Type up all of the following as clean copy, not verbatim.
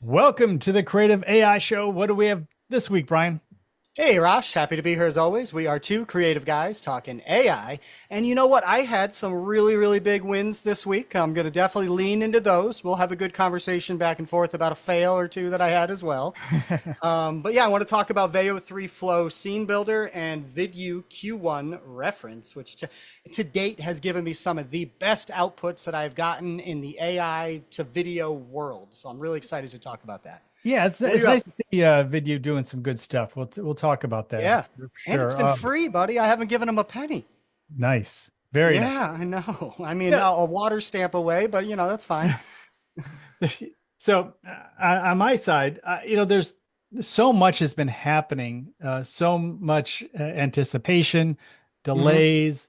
Welcome to the Creative AI Show. What do we have this week, Brian? Hey, Rosh, happy to be here as always. We are two creative guys talking AI. And you know what? I had some really big wins this week. I'm going to definitely lean into those. We'll have a good conversation back and forth about a fail or two that I had as well. But yeah, I want to talk about Veo 3 Flow Scene Builder and Vidu Q1 Reference, which to date has given me some of the best outputs that I've gotten in the AI to video world. So I'm really excited to talk about that. Yeah, it's What are it's you up nice to? to see Vidu doing some good stuff. We'll talk about that Yeah. for And it's sure. been free, buddy. I haven't given him a penny. Nice, very nice. Yeah, I know. I mean, Yeah. a water stamp away, but that's fine. So on my side, there's so much has been happening, so much anticipation, Hmm. delays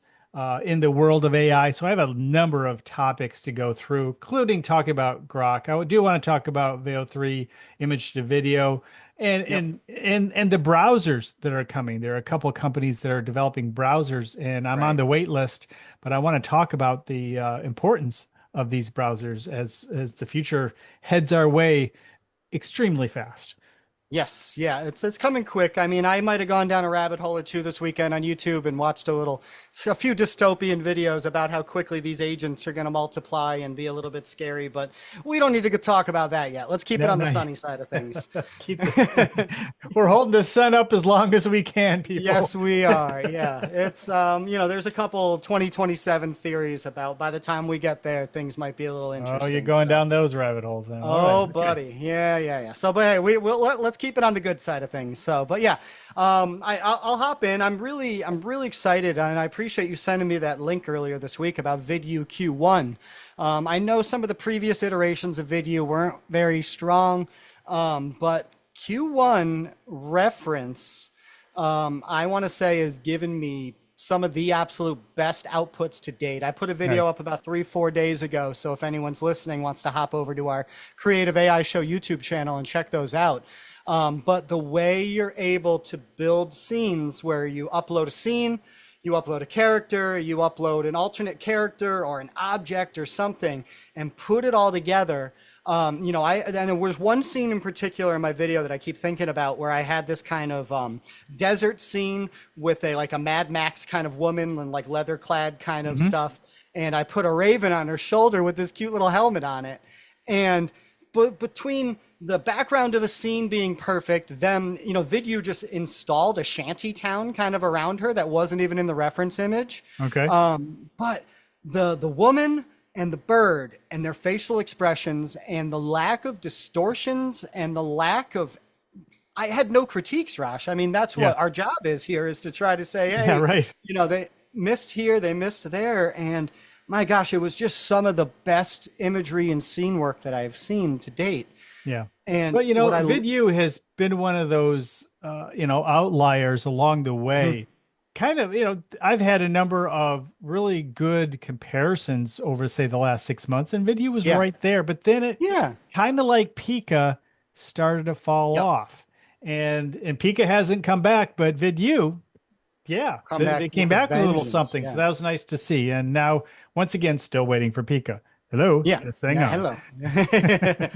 in the world of AI. So I have a number of topics to go through, including talking about Grok. Do want to talk about Veo 3 image to video and Yep. the browsers that are coming. There are a couple of companies that are developing browsers, and I'm on Right. the wait list, but I want to talk about the importance of these browsers as the future heads our way extremely fast. Yes, yeah, it's coming quick. I mean, I might have gone down a rabbit hole or two this weekend on YouTube and watched a few dystopian videos about how quickly these agents are going to multiply and be a little bit scary, but we don't need to talk about that yet. Let's keep it No, on the no, sunny side of things. keep this. We're holding the sun up as long as we can, people. Yes, we are. Yeah. It's there's a couple 2027 theories about by the time we get there, things might be a little Oh, you're interesting. going So, down those rabbit holes then. All right. oh, Okay. buddy. Yeah. So, but hey, let's keep it on the good side of things. So, but yeah, I'll hop in. I'm really excited, and I appreciate you sending me that link earlier this week about Vidu Q1. I know some of the previous iterations of Vidu weren't very strong, but Q1 reference, I want to say, has given me some of the absolute best outputs to date. I put a video Nice. up about 3, 4 days ago. So if anyone's listening wants to hop over to our Creative AI Show YouTube channel and check those out. But the way you're able to build scenes where you upload a scene, you upload a character, you upload an alternate character or an object or something, and put it all together. And there was one scene in particular in my video that I keep thinking about where I had this kind of desert scene with a Mad Max kind of woman and like leather clad kind of Hmm. stuff, and I put a raven on her shoulder with this cute little helmet on it, and but between the background of the scene being perfect, them, Vidu just installed a shanty town kind of around her that wasn't even in the reference image. Okay. But the woman and the bird and their facial expressions and the lack of distortions and the lack of I had no critiques, Rosh. I mean, that's Yeah. what our job is here is to try to say, Yeah. hey, Right. they missed here, they missed there, and my gosh, it was just some of the best imagery and scene work that I've seen to date. Yeah. And But what I Vidu has been one of those outliers along the Mhm. way. Kind of, I've had a number of really good comparisons over, say, the last 6 months, and Vidu was Yeah. right there. But then it Yeah. kind of like Pika started to fall Yep. off. And Pika hasn't come back, but Vidu, yeah, Come they back came with a back with a little vengeance. something. So Yeah. that was nice to see. And now, once again, still waiting for Pika. Hello, Yeah. this thing Yeah. on. Hello.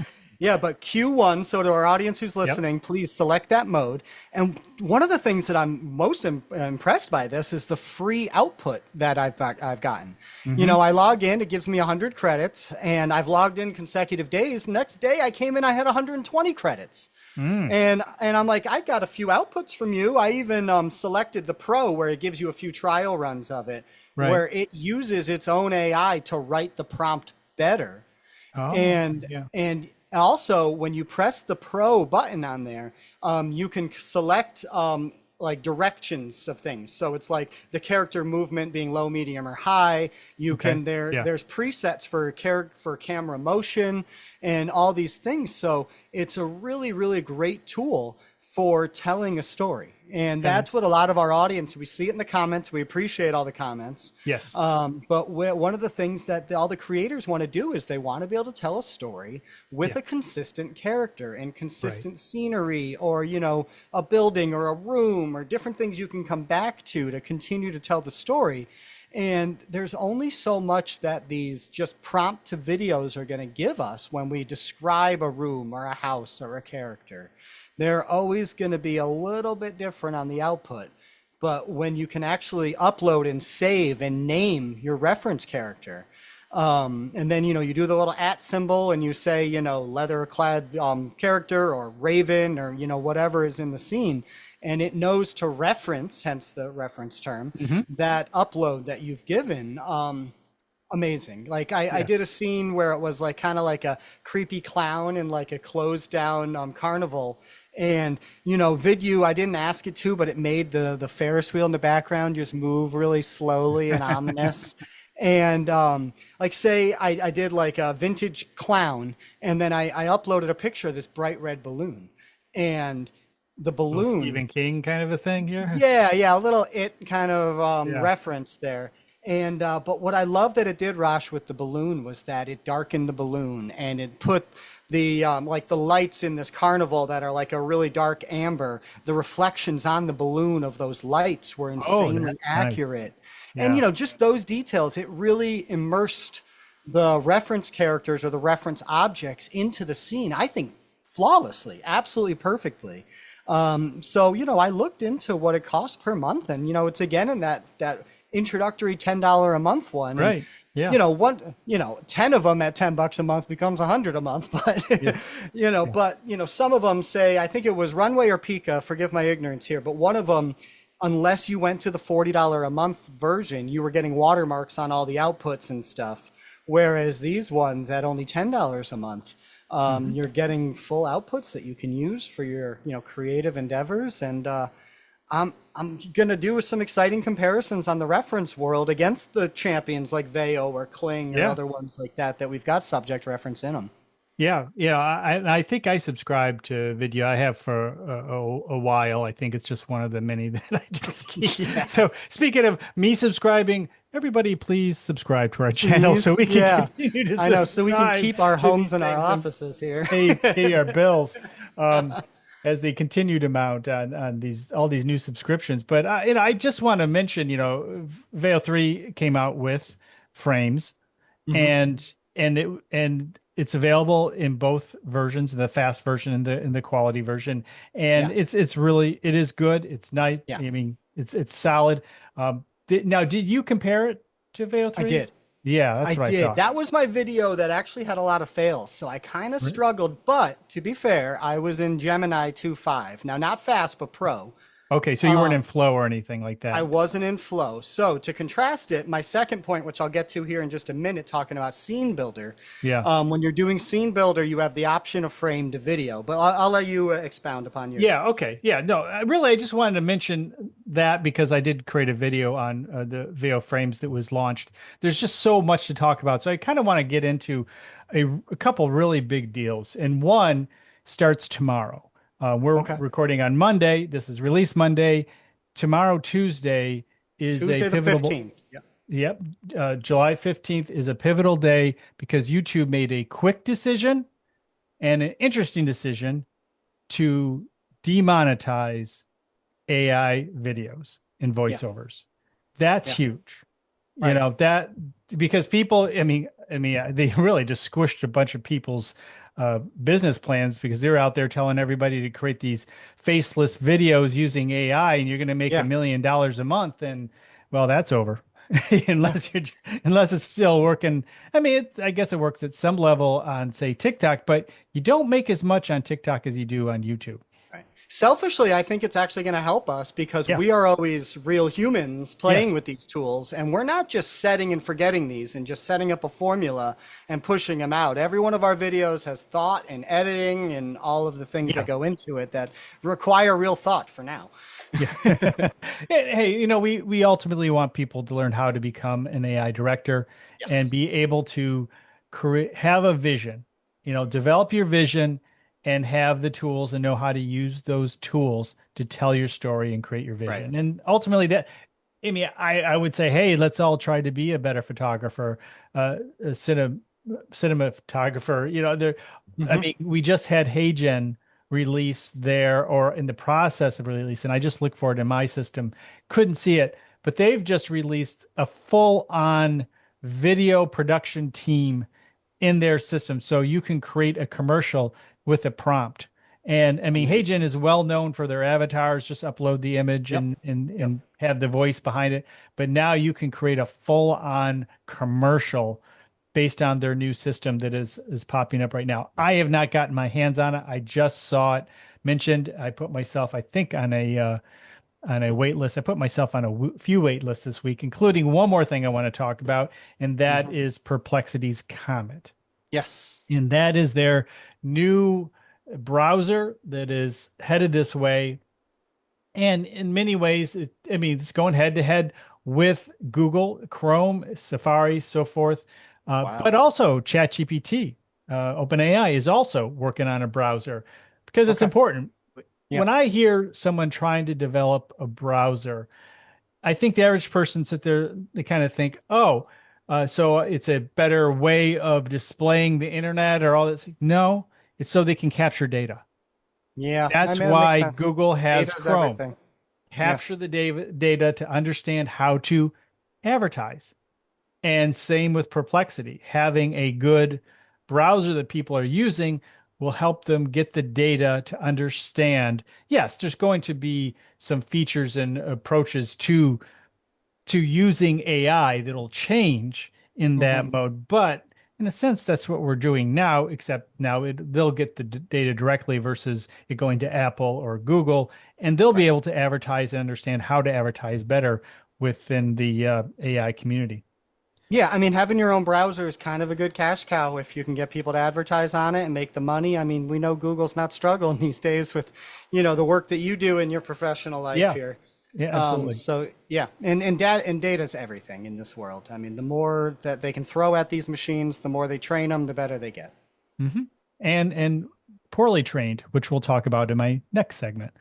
Yeah, but Q1, so to our audience who's Yep. listening, please select that mode. And one of the things that I'm most impressed by this is the free output that I've gotten. Hmm. I log in, it gives me 100 credits, and I've logged in consecutive days. Next day I came in, I had 120 credits. Mm, And I'm like, I got a few outputs from you. I even selected the pro where it gives you a few trial runs of it, right. where it uses its own AI to write the prompt better. Oh, And yeah. and also when you press the pro button on there, you can select like directions of things. So it's like the character movement being low, medium, or high. You Okay. can Yeah. there's presets for camera motion and all these things. So it's a really great tool for telling a story. And Okay. that's what a lot of our audience, we see it in the comments. We appreciate all the comments. Yes. But one of the things that all the creators want to do is they want to be able to tell a story with Yeah. a consistent character and Right. consistent scenery, or, a building or a room or different things you can come back to continue to tell the story. And there's only so much that these just prompt to videos are going to give us when we describe a room or a house or a character. They're always going to be a little bit different on the output. But when you can actually upload and save and name your reference character, and then, you do the little at symbol and you say, leather clad character or raven or, whatever is in the scene. And it knows to reference, hence the reference term, Hmm. that upload that you've given. Amazing. Like I Yeah. did a scene where it was like kind of like a creepy clown in like a closed down carnival. And Vidu, I didn't ask it to, but it made the Ferris wheel in the background just move really slowly and ominous. And like say I did like a vintage clown, and then I uploaded a picture of this bright red balloon. And the Little balloon, Stephen King kind of a thing here. yeah, a little it kind of Yeah. reference there. And but what I love that it did, Rosh, with the balloon was that it darkened the balloon and it put the like the lights in this carnival that are like a really dark amber. The reflections on the balloon of those lights were Oh, insanely that's nice. accurate. And Yeah. just those details, it really immersed the reference characters or the reference objects into the scene, I think flawlessly, absolutely perfectly. So, I looked into what it costs per month, and, it's again in that introductory $10 a month one. And, Right. Yeah. 10 of them at $10 a month becomes 100 a month. But, Yeah. Yeah. some of them say, I think it was Runway or Pika, forgive my ignorance here, but one of them, unless you went to the $40 a month version, you were getting watermarks on all the outputs and stuff. Whereas these ones at only $10 a month, Hmm. you're getting full outputs that you can use for your, creative endeavors. And I'm gonna do some exciting comparisons on the reference world against the champions like Veo or Kling or Yeah. other ones like that we've got subject reference in them. Yeah, yeah. I think I subscribe to video. I have for a while. I think it's just one of the many that I just keep. Yeah, So speaking of me subscribing, everybody please subscribe to our channel so please. we can Yeah, continue to I know. So we can subscribe keep our to these homes and our things and offices here. pay our bills as they continue to mount on these all these new subscriptions. But I just want to mention, Veil 3 came out with frames Hmm. and it's available in both versions, the fast version and the quality version. And Yeah, it's really it is good. It's nice. yeah, I mean, it's solid. Did you compare it to Veo I 3? did. Yeah, I that's what I did. thought. That was my video that actually had a lot of fails. So I kind of Right. struggled, but to be fair, I was in Gemini 2.5. Now, not fast, but pro. Okay, so you weren't in flow or anything like I that. wasn't in flow. So to contrast it, my second point, which I'll get to here in just a minute, talking about scene builder. Yeah. When you're doing scene builder, you have the option of frame to video, but I'll let you expound upon yours. Yeah, okay. Yeah, no, I just wanted to mention that because I did create a video on the VO frames that was launched. There's just so much to talk about. So I kind of want to get into a couple really big deals. And one starts tomorrow. We're Okay. recording on Monday. This is release Monday. Tomorrow, Tuesday, is a Tuesday the pivotal. 15th. Yep. Yep. July 15th is a pivotal day because YouTube made a quick decision and an interesting decision to demonetize AI videos and Yeah. voiceovers. That's Yeah. huge. Right. That because people, I mean, they really just squished a bunch of people's business plans because they're out there telling everybody to create these faceless videos using AI, and you're going to make Yeah. $1 million a month, and well, that's over. Yeah. Unless it's still working. I mean, I guess it works at some level on, say, TikTok, but you don't make as much on TikTok as you do on YouTube. Right. Selfishly, I think it's actually going to help us because Yeah. we are always real humans Yes. playing with these tools, and we're not just setting and forgetting these and just setting up a formula and pushing them out. Every one of our videos has thought and editing and all of the things Yeah. that go into it that require real thought for now. Yeah. Hey, we ultimately want people to learn how to become an AI director and Yes. be able to have a vision, develop your vision and have the tools and know how to use those tools to tell your story and create your Right. vision. And ultimately I would say, hey, let's all try to be a better photographer, a cinematographer. I Hmm. mean, we just had HeyGen release there or in the process of release, and I just looked for it in my system. Couldn't see it, but they've just released a full-on video production team in their system. So you can create a commercial with a prompt. And I mean, Amazing. HeyGen is well known for their avatars. Just upload the image Yep. Yep. and have the voice behind it. But now you can create a full-on commercial based on their new system that is popping up right now. I have not gotten my hands on it. I just saw it mentioned. I put myself, I think, on a wait list. I put myself on a few wait lists this week, including one more thing I want to talk about, and that Mhm. is Perplexity's Comet. Yes. And that is their new browser that is headed this way. And in many ways, I mean, it's going head to head with Google, Chrome, Safari, so forth. But Wow. also ChatGPT, OpenAI is also working on a browser because it's Okay. important. Yeah. When I hear someone trying to develop a browser, I think the average person sit there, they kind of think, oh, so it's a better way of displaying the internet or all this. No, it's so they can capture data. Yeah. I That's mean, that makes why sense. Google has Data is Chrome. everything. Yeah. Capture the data to understand how to advertise. And same with Perplexity. Having a good browser that people are using will help them get the data to understand. Yes, there's going to be some features and approaches to using AI that'll change in Hmm. that mode, but in a sense, that's what we're doing now, except now they'll get the data directly versus it going to Apple or Google, and they'll be Right. able to advertise and understand how to advertise better within the AI community. Yeah, I mean, having your own browser is kind of a good cash cow if you can get people to advertise on it and make the money. I mean, we know Google's not struggling these days with, the work that you do in your professional life Yeah, here. yeah, absolutely. So yeah, and data is everything in this world. I mean, the more that they can throw at these machines, the more they train them, the better they get. Hmm. And poorly trained, which we'll talk about in my next segment.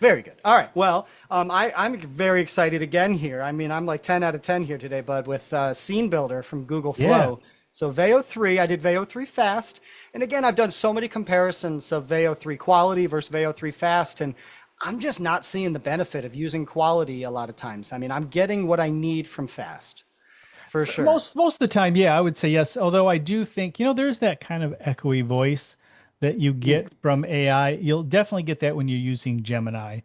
Very good. All right. Well, I'm very excited again here. I mean, I'm like 10 out of 10 here today, bud, with Scene Builder from Google Yeah. Flow. So Veo 3, I did Veo 3 Fast. And again, I've done so many comparisons of Veo 3 quality versus Veo 3 Fast. And I'm just not seeing the benefit of using quality a lot of times. I mean, I'm getting what I need from Fast, for sure. Most of the time, yeah, I would say yes. Although I do think, there's that kind of echoey voice that you Mm. get from AI. You'll definitely get that when you're using Gemini.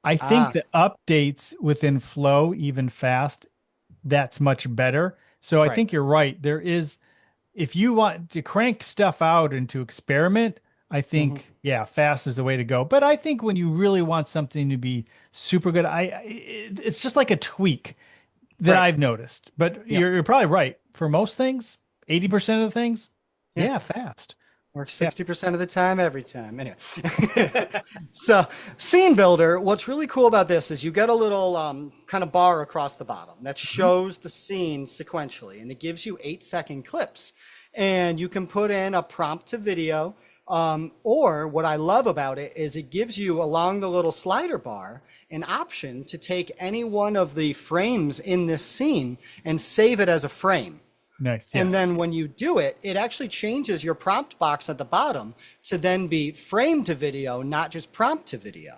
I think Ah, the updates within Flow, even fast, that's much better. So I right. think you're right. There is, if you want to crank stuff out and to experiment, I Hmm. think, yeah, fast is the way to go. But I think when you really want something to be super good, it's just like a tweak that Right. I've noticed. But Yeah. you're probably right. For most things, 80% of the things, Yeah. yeah, fast. Works Yeah. 60% of the time, every time. Anyway. So, Scene Builder, what's really cool about this is you get a little kind of bar across the bottom that Mhm. shows the scene sequentially, and it gives you 8-second clips. And you can put in a prompt to video, or what I love about it is it gives you along the little slider bar an option to take any one of the frames in this scene and save it as a frame. Nice. And Yes. then when you do it, it actually changes your prompt box at the bottom to then be frame to video, not just prompt to video.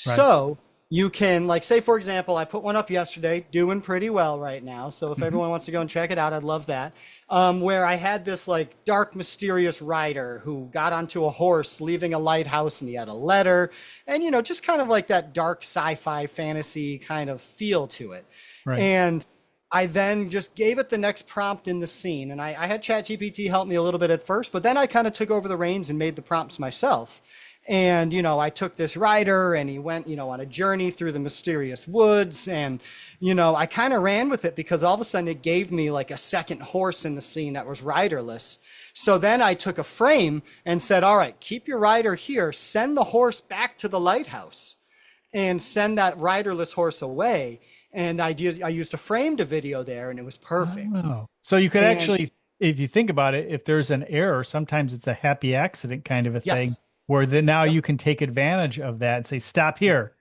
Right. So you can, like, say, for example, I put one up yesterday, doing pretty well right now. So if Mhm. everyone wants to go and check it out, I'd love that. Where I had this, like, dark, mysterious rider who got onto a horse leaving a lighthouse and he had a letter. And, just kind of like that dark sci fi fantasy kind of feel to it. Right. And I then just gave it the next prompt in the scene. And I had ChatGPT help me a little bit at first, but then I kind of took over the reins and made the prompts myself. And, I took this rider and he went, on a journey through the mysterious woods. And, I kind of ran with it because all of a sudden it gave me like a second horse in the scene that was riderless. So then I took a frame and said, all right, keep your rider here, send the horse back to the lighthouse and send that riderless horse away. And I used a frame to video there and it was perfect. Oh. So you could And actually, if you think about it, if there's an error, sometimes it's a happy accident kind of a thing yes, where then now yep, you can take advantage of that and say, stop here.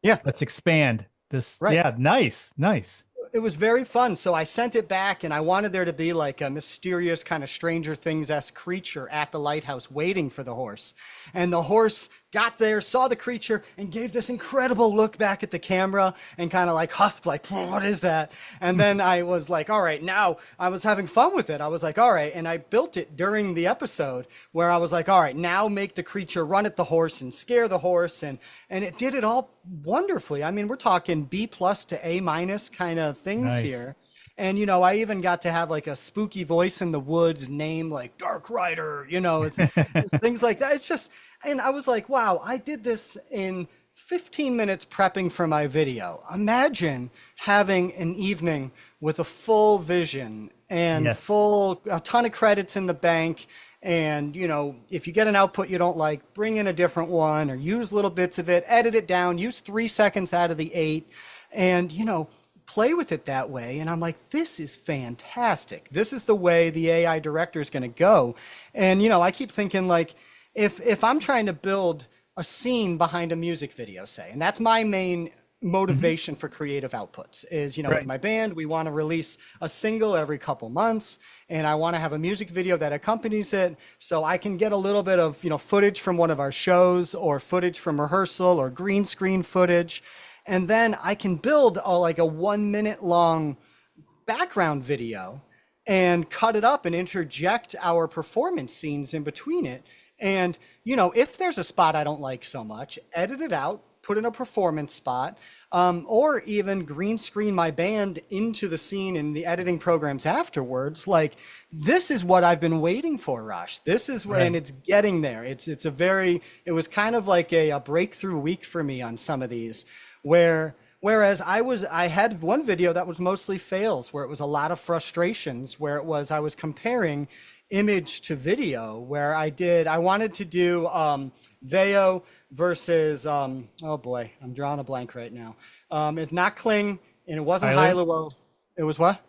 yeah, Let's expand this. right. Yeah. Nice. Nice. It was very fun. So I sent it back and I wanted there to be like a mysterious kind of Stranger Things-esque creature at the lighthouse waiting for the horse. And the horse got there, saw the creature, and gave this incredible look back at the camera and kind of like huffed, like, what is that? And then I was like, all right, now I was having fun with it. I was like, all right. And I built it during the episode where I was like, all right, now make the creature run at the horse and scare the horse. And it did it all wonderfully. I mean, we're talking B plus to A minus kind of things Nice. here. And I even got to have like a spooky voice in the woods name like Dark Rider, things like that. It's just, and I was like, wow, I did this in 15 minutes prepping for my video. Imagine having an evening with a full vision and Yes. a ton of credits in the bank. And, if you get an output you don't like, bring in a different one or use little bits of it, edit it down, use 3 seconds out of the eight. And, play with it that way. And I'm like, this is fantastic. This is the way the AI director is going to go. And, I keep thinking like, if I'm trying to build a scene behind a music video, say, and that's my main Hmm. motivation for creative outputs is, with Right. my band, we want to release a single every couple months and I want to have a music video that accompanies it so I can get a little bit of, footage from one of our shows or footage from rehearsal or green screen footage. And then I can build like a 1 minute long background video and cut it up and interject our performance scenes in between it. And, if there's a spot I don't like so much, edit it out, put in a performance spot, or even green screen my band into the scene in the editing programs afterwards. Like, this is what I've been waiting for, Rosh. This is when Right. it's getting there. It was kind of like a breakthrough week for me on some of these whereas I had one video that was mostly fails, where it was a lot of frustrations, where I was comparing image to video, where I wanted to do Veo versus oh boy, I'm drawing a blank right now. It's not Kling and it wasn't Hailu? Hailuo. It was what?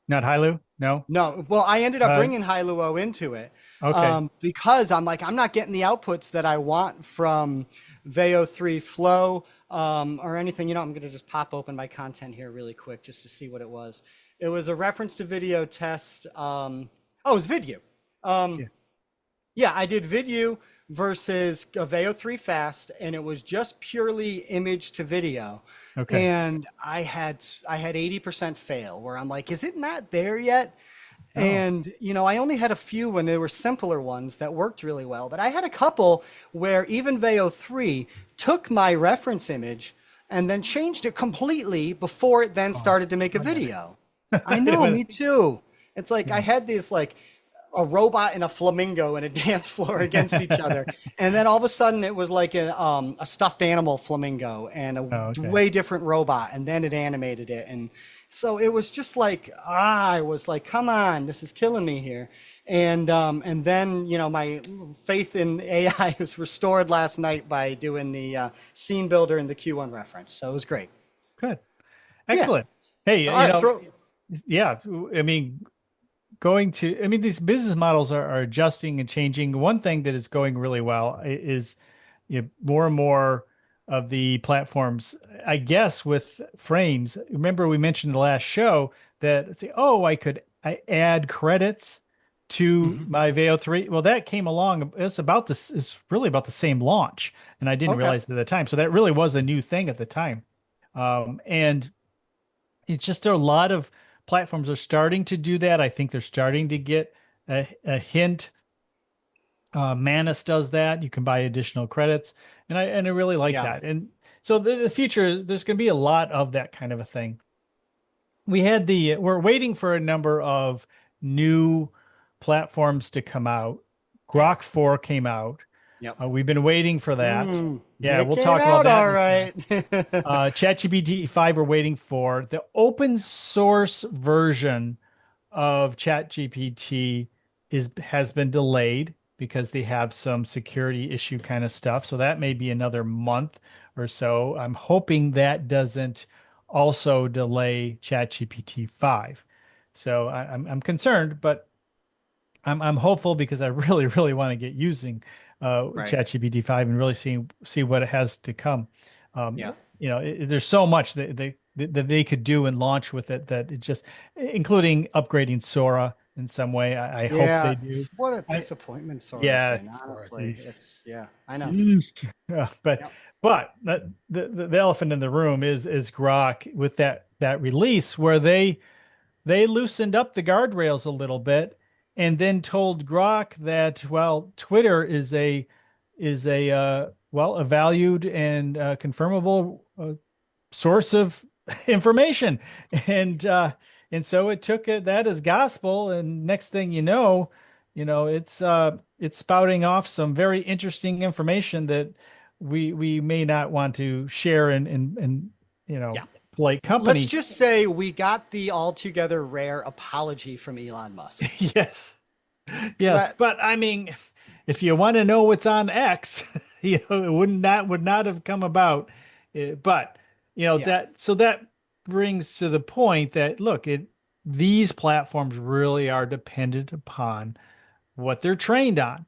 Not Hailu? No. No, well, I ended up Uh, bringing Hailuo into it okay. because I'm like, I'm not getting the outputs that I want from Veo 3 Flow or anything. I'm going to just pop open my content here really quick just to see what it was. It was a reference to video test. Oh, it was Vidu. Um, Yeah. yeah, I did Vidu versus Veo 3 Fast, and it was just purely image to video. Okay. And I had 80% fail, where I'm like, is it not there yet? Oh, And I only had a few when there were simpler ones that worked really well, but I had a couple where even Veo 3 took my reference image and then changed it completely before it then oh, started to make a darn video. I it. know, me too. It's like I Yeah. had this like a robot and a flamingo in a dance floor against each other. And then all of a sudden it was like a stuffed animal flamingo and a Oh, okay. way different robot. And then it animated it. And so it was just like, I was like, come on, this is killing me here. And then, my faith in AI was restored last night by doing the scene builder and the Q1 reference. So it was great. Good. Yeah. Excellent. So, Hey, all right, throw. yeah, I mean, these business models are adjusting and changing. One thing that is going really well is more and more of the platforms, I guess, with frames. Remember, we mentioned in the last show that say, oh, I add credits to Mhm. my Veo 3. Well, that came along. It's really about the same launch. And I didn't Okay. realize it at the time. So that really was a new thing at the time. And it's just there are a lot of platforms are starting to do that. I think they're starting to get a hint. Manus does that. You can buy additional credits, and I really like Yeah. that. And so the future, there's going to be a lot of that kind of a thing. We're waiting for a number of new platforms to come out. Okay. Grok 4 came out. Yep. We've been waiting for that. Yeah, It we'll came talk about out that all in a second. right. ChatGPT 5 we're waiting for. The open source version of ChatGPT has been delayed because they have some security issue kind of stuff. So that may be another month or so. I'm hoping that doesn't also delay ChatGPT 5. So I'm concerned, but I'm hopeful because I really, really want to get using Right. ChatGPT 5 and really see what it has to come. Yeah. There's so much that they could do and launch with it that it just, including upgrading Sora. in some way. I hope Yeah, they do. what a I disappointment Sora's Yeah, been, Sora. honestly. It's, yeah, I know. Yeah, but Yep. the elephant in the room is Grok with that release where they loosened up the guardrails a little bit and then told Grok that, well, Twitter is a well, a valued and confirmable source of information, and so it took that as gospel, and next thing it's spouting off some very interesting information that we may not want to share in Yeah. polite Let's company. just say we got the altogether rare apology from Elon Musk. Yes. Yes, That, but I mean, if you want to know what's on X, it would not have come about. But yeah, that brings to the point that look, these platforms really are dependent upon what they're trained on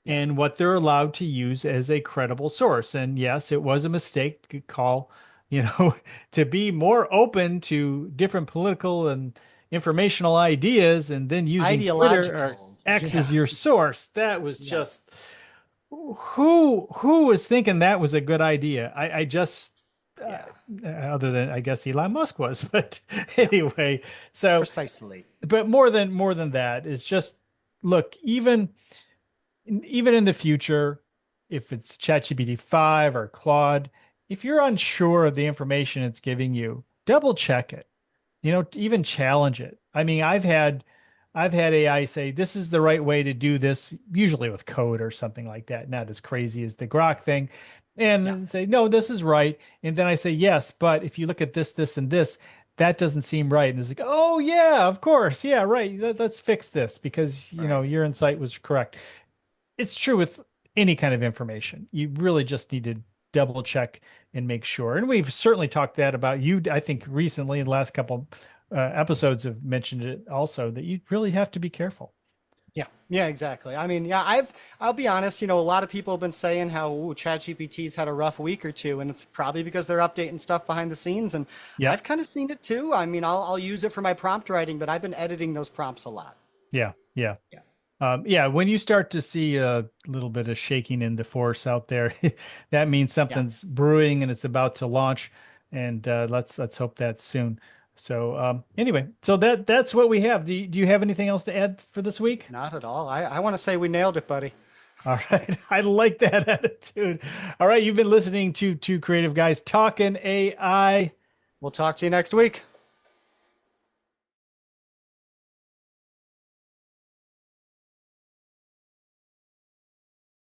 yeah. and what they're allowed to use as a credible source. And yes, it was a mistake to call, to be more open to different political and informational ideas and then using Twitter or Ideological. X Yeah, as your source. That was yeah, just who was thinking that was a good idea? I just uh, yeah, other than I guess Elon Musk was, but yeah. anyway, so Precisely. but more than that is just look, even in the future, if it's ChatGPT 5 or Claude, if you're unsure of the information it's giving you, double check it. Even challenge it. I mean, I've had AI say this is the right way to do this, usually with code or something like that, not as crazy as the Grok thing, and Yeah, then say, no, this is right. And then I say, yes, but if you look at this, this, and this, that doesn't seem right. And it's like, oh yeah, of course, yeah, right. Let's fix this because right. your insight was correct. It's true with any kind of information. You really just need to double check and make sure. And we've certainly talked that about you. I think recently in the last couple episodes have mentioned it also that you really have to be careful. Yeah, yeah, exactly. I mean, yeah, I'll be honest, a lot of people have been saying how ChatGPT's had a rough week or two, and it's probably because they're updating stuff behind the scenes, and I've Yep. kind of seen it too. I mean, I'll use it for my prompt writing, but I've been editing those prompts a lot. Yeah. Yeah. Yeah. Yeah, when you start to see a little bit of shaking in the force out there, that means Yeah. something's brewing and it's about to launch. And let's hope that's soon. So anyway, so that's what we have. Do you have anything else to add for this week? Not at all. I want to say we nailed it, buddy. All right, I like that attitude. All right, you've been listening to two creative guys talking AI. We'll talk to you next week.